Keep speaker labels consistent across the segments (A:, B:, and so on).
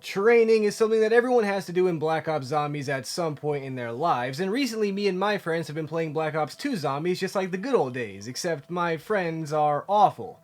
A: Training is something that everyone has to do in Black Ops Zombies at some point in their lives, and recently me and my friends have been playing Black Ops 2 Zombies just like the good old days, except my friends are awful.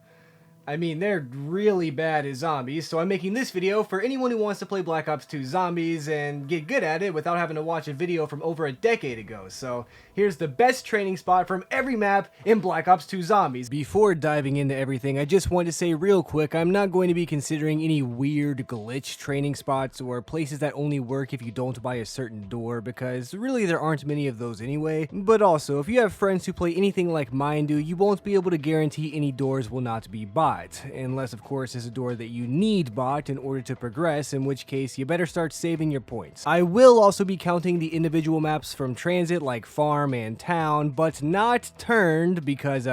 A: I mean, they're really bad at zombies, so I'm making this video for anyone who wants to play Black Ops 2 Zombies and get good at it without having to watch a video from over a decade ago. So here's the best training spot from every map in Black Ops 2 Zombies. Before diving into everything, I just want to say real quick, I'm not going to be considering any weird glitch training spots or places that only work if you don't buy a certain door, because really there aren't many of those anyway. But also, if you have friends who play anything like mine do, you won't be able to guarantee any doors will not be bought. Unless of course it's a door that you need bought in order to progress, in which case you better start saving your points. I will also be counting the individual maps from transit like farm and town, but not turned because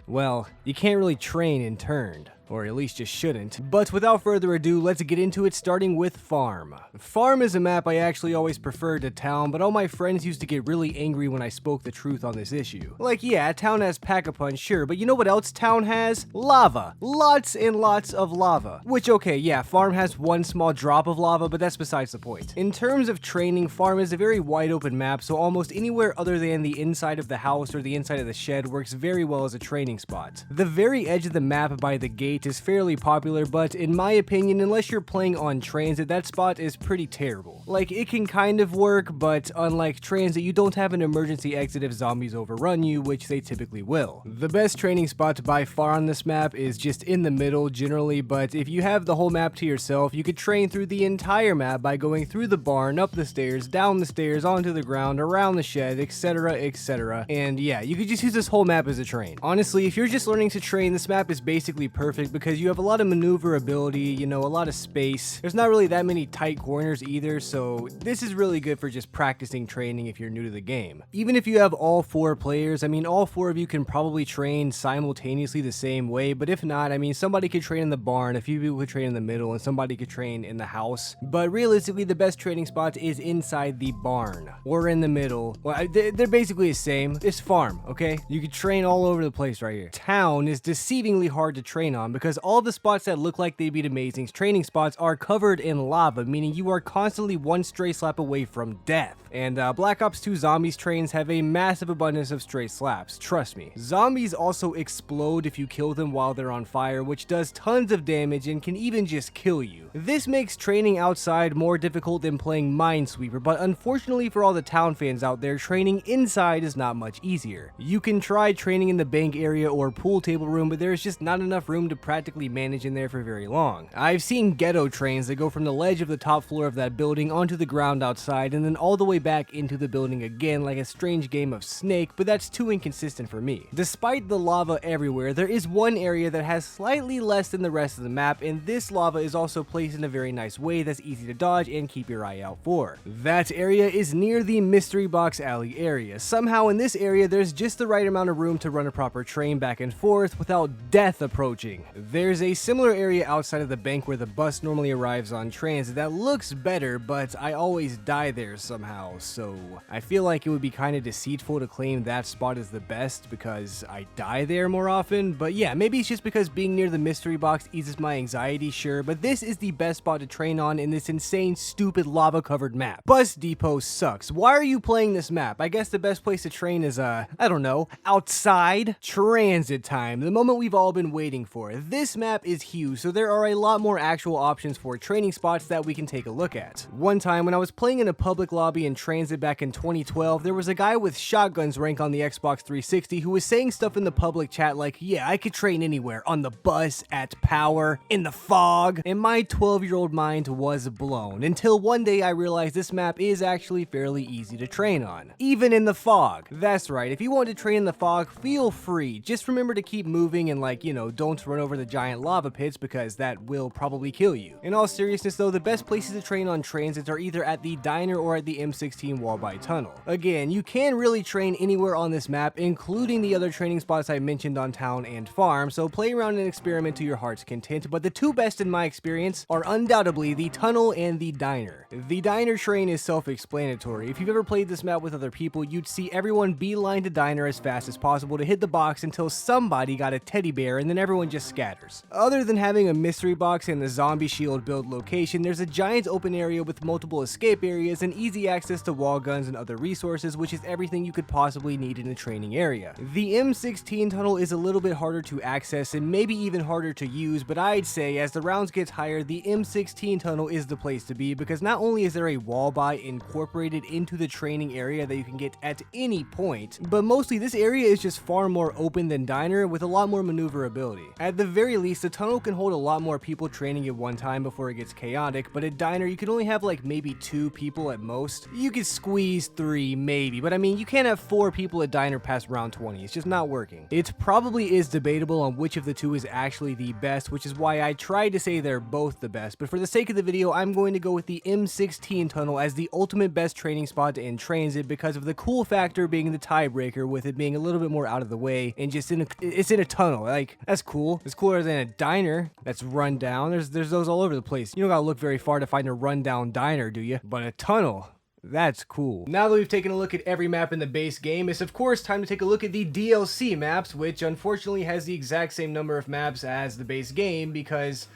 A: well, you can't really train in turned. Or at least you shouldn't. But without further ado, let's get into it, starting with Farm. Farm is a map I actually always preferred to Town, but all my friends used to get really angry when I spoke the truth on this issue. Like, yeah, Town has Pack-a-Punch, sure, but you know what else Town has? Lava. Lots and lots of lava. Which, okay, yeah, Farm has one small drop of lava, but that's besides the point. In terms of training, Farm is a very wide open map, so almost anywhere other than the inside of the house or the inside of the shed works very well as a training spot. The very edge of the map by the gate is fairly popular, but in my opinion, unless you're playing on transit, that spot is pretty terrible. Like, it can kind of work, but unlike transit, you don't have an emergency exit if zombies overrun you, which they typically will. The best training spot by far on this map is just in the middle generally, but if you have the whole map to yourself, you could train through the entire map by going through the barn, up the stairs, down the stairs, onto the ground, around the shed, etc, etc. And yeah, you could just use this whole map as a train. Honestly, if you're just learning to train, this map is basically perfect because you have a lot of maneuverability, you know, a lot of space. There's not really that many tight corners either, so this is really good for just practicing training if you're new to the game. Even if you have all 4 players, I mean, all 4 of you can probably train simultaneously the same way, but if not, I mean, somebody could train in the barn, a few people could train in the middle, and somebody could train in the house. But realistically, the best training spot is inside the barn, or in the middle. Well, they're basically the same. It's farm, okay? You could train all over the place right here. Town is deceivingly hard to train on because all the spots that look like they'd be amazing training spots are covered in lava, meaning you are constantly one stray slap away from death. And Black Ops 2 Zombies trains have a massive abundance of stray slaps, trust me. Zombies also explode if you kill them while they're on fire, which does tons of damage and can even just kill you. This makes training outside more difficult than playing Minesweeper, but unfortunately for all the Town fans out there, training inside is not much easier. You can try training in the bank area or pool table room, but there's just not enough room to practically manage in there for very long. I've seen ghetto trains that go from the ledge of the top floor of that building onto the ground outside and then all the way back into the building again, like a strange game of Snake, but that's too inconsistent for me. Despite the lava everywhere, there is one area that has slightly less than the rest of the map, and this lava is also placed in a very nice way that's easy to dodge and keep your eye out for. That area is near the Mystery Box Alley area. Somehow in this area there's just the right amount of room to run a proper train back and forth without death approaching. There's a similar area outside of the bank where the bus normally arrives on transit that looks better, but I always die there somehow, so I feel like it would be kind of deceitful to claim that spot is the best because I die there more often. But yeah, maybe it's just because being near the mystery box eases my anxiety, sure, but this is the best spot to train on in this insane, stupid, lava-covered map. Bus Depot sucks. Why are you playing this map? I guess the best place to train is, I don't know, outside. Transit time, the moment we've all been waiting for. This map is huge, so there are a lot more actual options for training spots that we can take a look at. One time when I was playing in a public lobby in transit back in 2012, there was a guy with shotguns rank on the Xbox 360 who was saying stuff in the public chat like, yeah, I could train anywhere, on the bus, at power, in the fog, and my 12-year-old mind was blown, until one day I realized this map is actually fairly easy to train on. Even in the fog. That's right, if you want to train in the fog, feel free. Just remember to keep moving and, like, you know, don't run over the giant lava pits because that will probably kill you. In all seriousness though, the best places to train on transits are either at the diner or at the M16 Wallby Tunnel. Again, you can really train anywhere on this map, including the other training spots I mentioned on town and farm, so play around and experiment to your heart's content, but the two best in my experience are undoubtedly the tunnel and the diner. The diner train is self-explanatory. If you've ever played this map with other people, you'd see everyone beeline to diner as fast as possible to hit the box until somebody got a teddy bear and then everyone just scattered. scatters. Other than having a mystery box and the zombie shield build location, there's a giant open area with multiple escape areas and easy access to wall guns and other resources, which is everything you could possibly need in a training area. The M16 tunnel is a little bit harder to access and maybe even harder to use, but I'd say as the rounds get higher, the M16 tunnel is the place to be, because not only is there a wall buy incorporated into the training area that you can get at any point, but mostly this area is just far more open than Diner with a lot more maneuverability. At the very least, the tunnel can hold a lot more people training at one time before it gets chaotic, but at Diner you can only have like maybe 2 people at most. You could squeeze 3 maybe, but I mean you can't have 4 people at Diner past round 20, it's just not working. It probably is debatable on which of the two is actually the best, which is why I tried to say they're both the best, but for the sake of the video I'm going to go with the M16 tunnel as the ultimate best training spot to end transit because of the cool factor being the tiebreaker, with it being a little bit more out of the way and just it's in a tunnel. Like, that's cool. It's cooler than a diner that's run down. There's those all over the place. You don't gotta look very far to find a rundown diner, do you? But a tunnel, that's cool. Now that we've taken a look at every map in the base game, it's of course time to take a look at the DLC maps, which unfortunately has the exact same number of maps as the base game because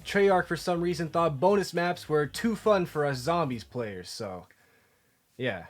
A: Treyarch for some reason thought bonus maps were too fun for us zombies players, so yeah.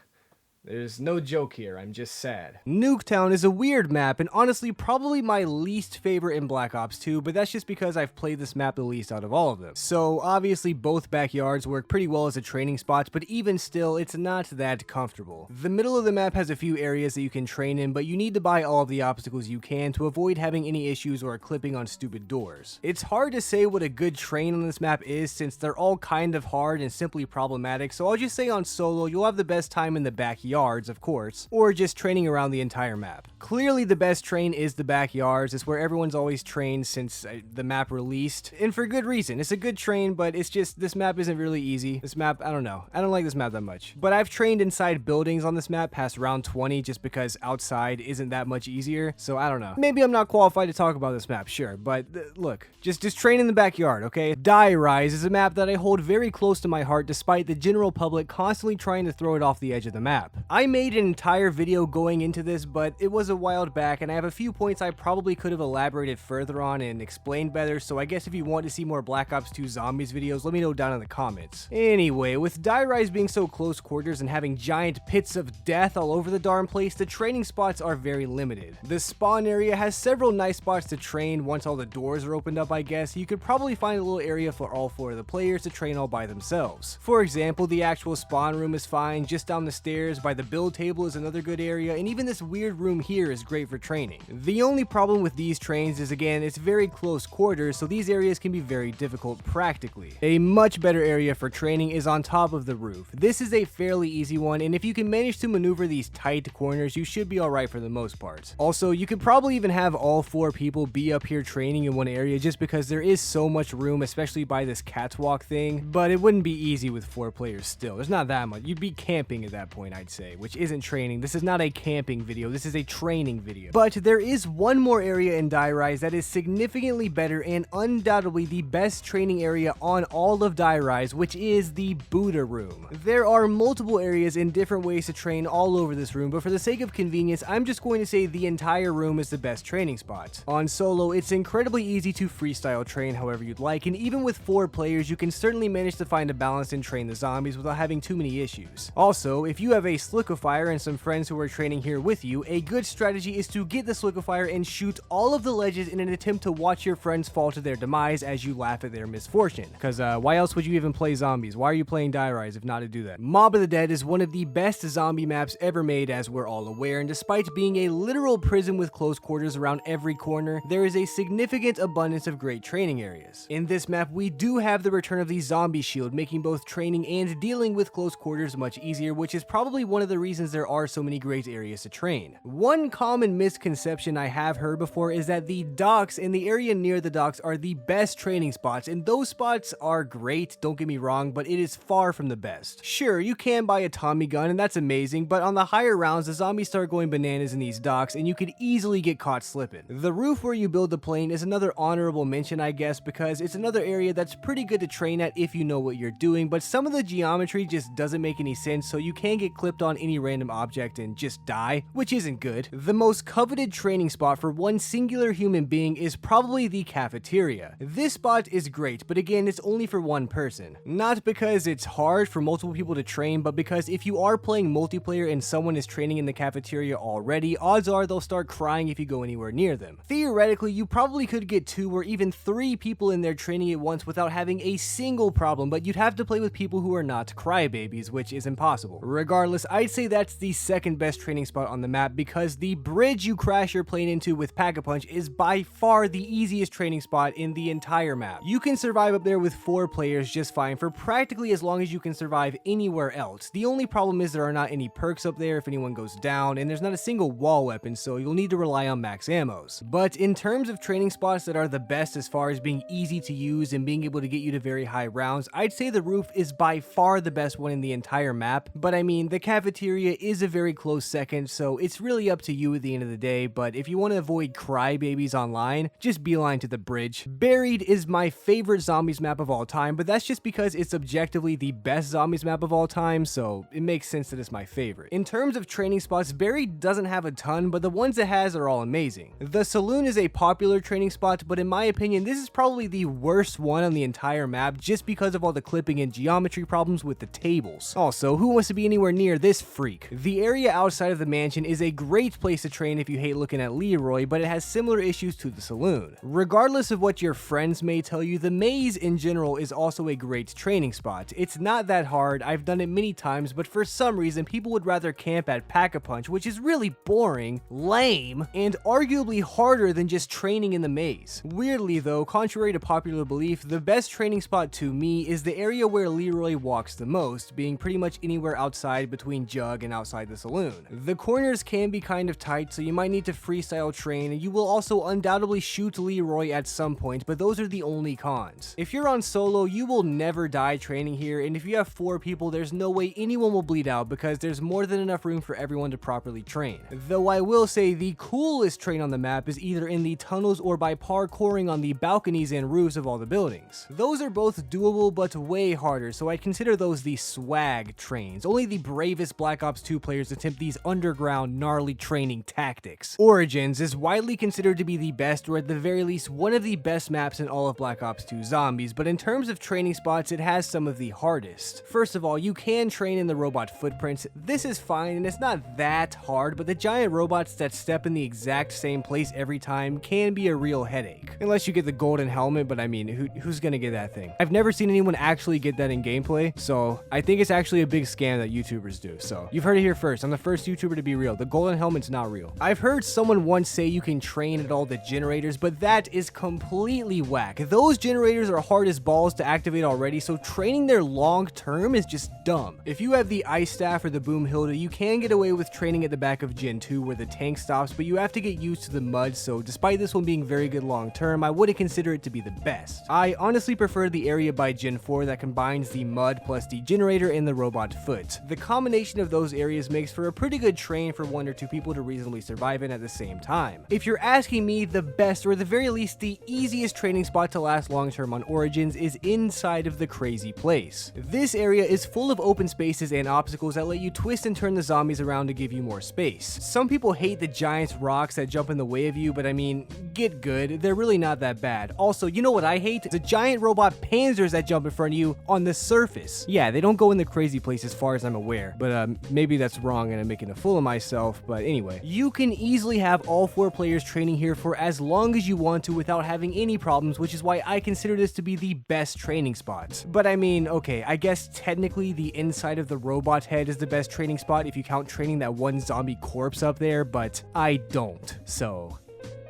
A: There's no joke here, I'm just sad. Nuketown is a weird map, and honestly probably my least favorite in Black Ops 2, but that's just because I've played this map the least out of all of them. So obviously both backyards work pretty well as a training spots, but even still, it's not that comfortable. The middle of the map has a few areas that you can train in, but you need to buy all of the obstacles you can to avoid having any issues or clipping on stupid doors. It's hard to say what a good train on this map is since they're all kind of hard and simply problematic, so I'll just say on solo, you'll have the best time in the backyards, of course, or just training around the entire map. Clearly the best train is the backyards. It's where everyone's always trained since the map released, and for good reason. It's a good train, but it's just, this map isn't really easy. This map, I don't know. I don't like this map that much. But I've trained inside buildings on this map past round 20 just because outside isn't that much easier, so I don't know. Maybe I'm not qualified to talk about this map, sure, but look, just train in the backyard, okay? Die Rise is a map that I hold very close to my heart despite the general public constantly trying to throw it off the edge of the map. I made an entire video going into this, but it was a while back, and I have a few points I probably could have elaborated further on and explained better, so I guess if you want to see more Black Ops 2 Zombies videos, let me know down in the comments. Anyway, with Die Rise being so close quarters and having giant pits of death all over the darn place, the training spots are very limited. The spawn area has several nice spots to train once all the doors are opened up, I guess. You could probably find a little area for all 4 of the players to train all by themselves. For example, the actual spawn room is fine, just down the stairs by the build table is another good area, and even this weird room here is great for training. The only problem with these trains is, again, it's very close quarters, so these areas can be very difficult practically. A much better area for training is on top of the roof. This is a fairly easy one, and if you can manage to maneuver these tight corners, you should be alright for the most part. Also, you could probably even have all 4 people be up here training in one area just because there is so much room, especially by this catwalk thing, but it wouldn't be easy with 4 players still. There's not that much. You'd be camping at that point, I'd say, which isn't training. This is not a camping video, this is a training video. But there is one more area in Die Rise that is significantly better and undoubtedly the best training area on all of Die Rise, which is the Buddha room. There are multiple areas and different ways to train all over this room, but for the sake of convenience, I'm just going to say the entire room is the best training spot. On solo, it's incredibly easy to freestyle train however you'd like, and even with 4 players, you can certainly manage to find a balance and train the zombies without having too many issues. Also, if you have a Slickifier and some friends who are training here with you, a good strategy is to get the Slickifier and shoot all of the ledges in an attempt to watch your friends fall to their demise as you laugh at their misfortune. Cause why else would you even play zombies? Why are you playing Die Rise if not to do that? Mob of the Dead is one of the best zombie maps ever made, as we're all aware, and despite being a literal prison with close quarters around every corner, there is a significant abundance of great training areas. In this map, we do have the return of the zombie shield, making both training and dealing with close quarters much easier, which is probably one of the reasons there are so many great areas to train. One common misconception I have heard before is that the docks and the area near the docks are the best training spots, and those spots are great, don't get me wrong, but it is far from the best. Sure, you can buy a Tommy gun and that's amazing, but on the higher rounds, the zombies start going bananas in these docks and you could easily get caught slipping. The roof where you build the plane is another honorable mention, I guess, because it's another area that's pretty good to train at if you know what you're doing, but some of the geometry just doesn't make any sense, so you can get clipped on any random object and just die, which isn't good. The most coveted training spot for one singular human being is probably the cafeteria. This spot is great, but again, it's only for one person. Not because it's hard for multiple people to train, but because if you are playing multiplayer and someone is training in the cafeteria already, odds are they'll start crying if you go anywhere near them. Theoretically, you probably could get 2 or even 3 people in there training at once without having a single problem, but you'd have to play with people who are not crybabies, which is impossible. Regardless, I'd say that's the second best training spot on the map because the bridge you crash your plane into with Pack-a-Punch is by far the easiest training spot in the entire map. You can survive up there with 4 players just fine for practically as long as you can survive anywhere else. The only problem is there are not any perks up there if anyone goes down, and there's not a single wall weapon, so you'll need to rely on max ammos. But in terms of training spots that are the best as far as being easy to use and being able to get you to very high rounds, I'd say the roof is by far the best one in the entire map, but I mean, the cafeteria is a very close second, so it's really up to you at the end of the day. But if you want to avoid crybabies online, just beeline to the bridge. Buried is my favorite zombies map of all time, but that's just because it's objectively the best zombies map of all time, so it makes sense that it's my favorite. In terms of training spots, Buried doesn't have a ton, but the ones it has are all amazing. The Saloon is a popular training spot, but in my opinion, this is probably the worst one on the entire map just because of all the clipping and geometry problems with the tables. Also, who wants to be anywhere near this freak? The area outside of the mansion is a great place to train if you hate looking at Leroy, but it has similar issues to the Saloon. Regardless of what your friends may tell you, the maze in general is also a great training spot. It's not that hard, I've done it many times, but for some reason people would rather camp at Pack-a-Punch, which is really boring, lame, and arguably harder than just training in the maze. Weirdly though, contrary to popular belief, the best training spot to me is the area where Leroy walks the most, being pretty much anywhere outside between Jug and outside the Saloon. The corners can be kind of tight, so you might need to freestyle train, and you will also undoubtedly shoot Leroy at some point, but those are the only cons. If you're on solo, you will never die training here, and if you have 4 people, there's no way anyone will bleed out because there's more than enough room for everyone to properly train. Though I will say the coolest train on the map is either in the tunnels or by parkouring on the balconies and roofs of all the buildings. Those are both doable but way harder, so I'd consider those the swag trains. Only the bravest Black Ops 2 players attempt these underground gnarly training tactics. Origins is widely considered to be the best, or at the very least one of the best maps in all of Black Ops 2 Zombies, but in terms of training spots it has some of the hardest. First of all, you can train in the robot footprints. This is fine and it's not that hard, but the giant robots that step in the exact same place every time can be a real headache. Unless you get the golden helmet, but I mean, who's gonna get that thing? I've never seen anyone actually get that in gameplay, so I think it's actually a big scam that YouTubers do. So you've heard it here first. I'm the first YouTuber to be real. The golden helmet's not real. I've heard someone once say you can train at all the generators, but that is completely whack. Those generators are hard as balls to activate already, so training there long term is just dumb. If you have the Ice Staff or the Boom Hilda, you can get away with training at the back of Gen 2 where the tank stops, but you have to get used to the mud, so despite this one being very good long term, I wouldn't consider it to be the best. I honestly prefer the area by Gen 4 that combines the mud plus the generator and the robot foot. The combination of those areas makes for a pretty good train for 1 or 2 people to reasonably survive in at the same time. If you're asking me, the best, or at the very least the easiest training spot to last long term on Origins is inside of the Crazy Place. This area is full of open spaces and obstacles that let you twist and turn the zombies around to give you more space. Some people hate the giant rocks that jump in the way of you, but I mean, get good, they're really not that bad. Also, you know what I hate? The giant robot panzers that jump in front of you on the surface. Yeah, they don't go in the Crazy Place as far as I'm aware, but maybe that's wrong and I'm making a fool of myself, but anyway. You can easily have all 4 players training here for as long as you want to without having any problems, which is why I consider this to be the best training spot. But I mean, okay, I guess technically the inside of the robot head is the best training spot if you count training that one zombie corpse up there, but I don't, so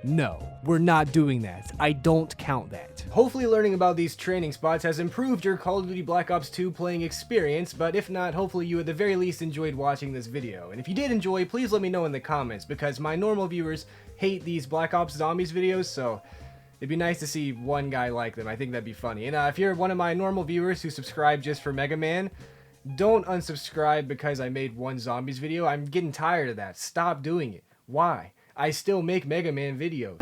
A: no, we're not doing that. I don't count that. Hopefully learning about these training spots has improved your Call of Duty Black Ops 2 playing experience, but if not, hopefully you at the very least enjoyed watching this video. And if you did enjoy, please let me know in the comments, because my normal viewers hate these Black Ops Zombies videos, so it'd be nice to see one guy like them. I think that'd be funny. And if you're one of my normal viewers who subscribe just for Mega Man, don't unsubscribe because I made one Zombies video. I'm getting tired of that. Stop doing it. Why? I still make Mega Man videos.